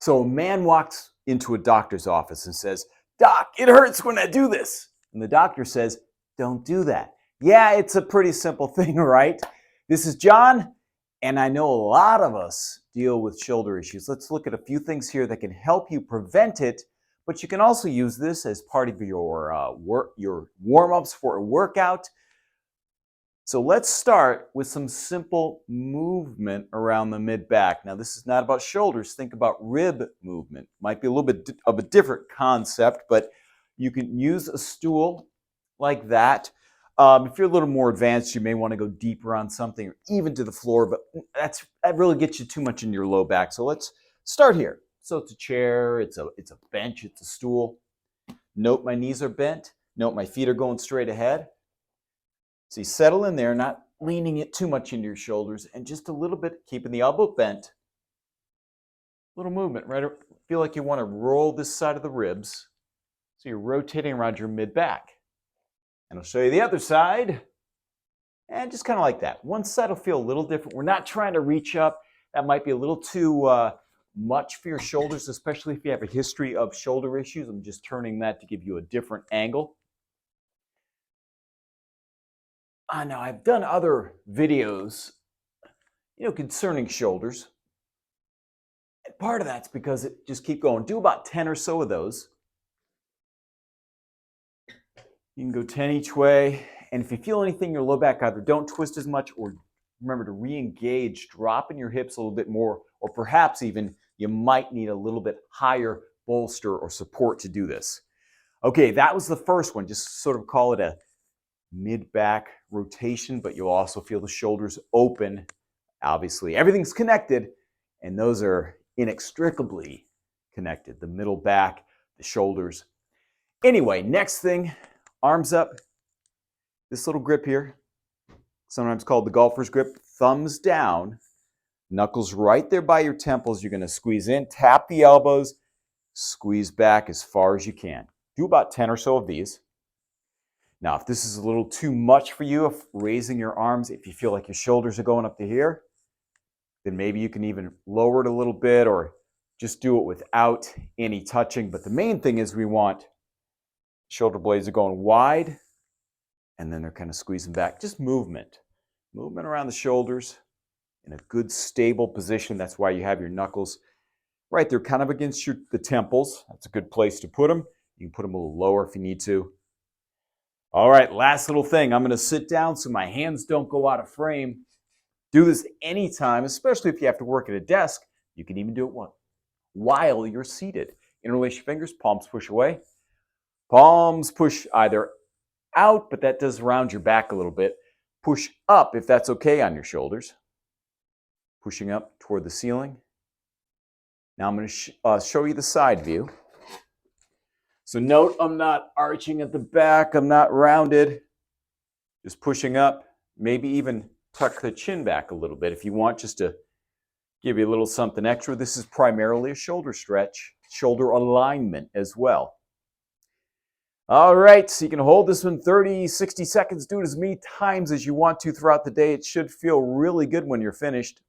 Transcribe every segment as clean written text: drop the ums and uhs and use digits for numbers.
So a man walks into a doctor's office and says, "Doc, it hurts when I do this." And the doctor says, "Don't do that." Yeah, it's a pretty simple thing, right? This is John, and I know a lot of us deal with shoulder issues. Let's look at a few things here that can help you prevent it, but you can also use this as part of your warm-ups for a workout. So let's start with some simple movement around the mid-back. Now, this is not about shoulders. Think about rib movement. Might be a little bit of a different concept, but you can use a stool like that. If you're a little more advanced, you may want to go deeper on something or even to the floor, but that really gets you too much in your low back. So let's start here. So it's a chair, it's a bench, it's a stool. Note my knees are bent. Note my feet are going straight ahead. So you settle in there, not leaning it too much into your shoulders, and just a little bit, keeping the elbow bent. Little movement, right? Feel like you want to roll this side of the ribs. So you're rotating around your mid-back. And I'll show you the other side. And just kind of like that. One side will feel a little different. We're not trying to reach up. That might be a little too much for your shoulders, especially if you have a history of shoulder issues. I'm just turning that to give you a different angle. Now, I've done other videos, concerning shoulders. And part of that's because just keep going. Do about 10 or so of those. You can go 10 each way. And if you feel anything in your low back, either don't twist as much or remember to re-engage, dropping your hips a little bit more, or perhaps even you might need a little bit higher bolster or support to do this. Okay, that was the first one. Just sort of call it a mid-back rotation, but you'll also feel the shoulders open. Obviously, everything's connected, and those are inextricably connected. The middle back, the shoulders. Anyway, next thing, arms up. This little grip here, sometimes called the golfer's grip, thumbs down, knuckles right there by your temples. You're going to squeeze in, tap the elbows, squeeze back as far as you can. Do about 10 or so of these. Now, if this is a little too much for you, if raising your arms, if you feel like your shoulders are going up to here, then maybe you can even lower it a little bit or just do it without any touching. But the main thing is we want shoulder blades are going wide, and then they're kind of squeezing back. Just movement around the shoulders in a good stable position. That's why you have your knuckles right there kind of against the temples. That's a good place to put them. You can put them a little lower if you need to. All right, last little thing. I'm going to sit down so my hands don't go out of frame. Do this anytime, especially if you have to work at a desk. You can even do it while you're seated. Interlace your fingers, palms push away. Palms push either out, but that does round your back a little bit. Push up if that's okay on your shoulders. Pushing up toward the ceiling. Now I'm going to show you the side view. So note I'm not arching at the back. I'm not rounded. Just pushing up. Maybe even tuck the chin back a little bit if you want, just to give you a little something extra. This is primarily a shoulder stretch, shoulder alignment as well. All right, so you can hold this one 30, 60 seconds. Do it as many times as you want to throughout the day. It should feel really good when you're finished.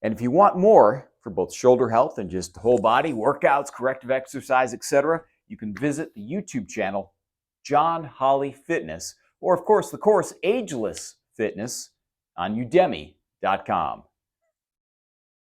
And if you want more for both shoulder health and just whole body workouts, corrective exercise, etc., you can visit the YouTube channel, John Holly Fitness, or of course the course Ageless Fitness on udemy.com.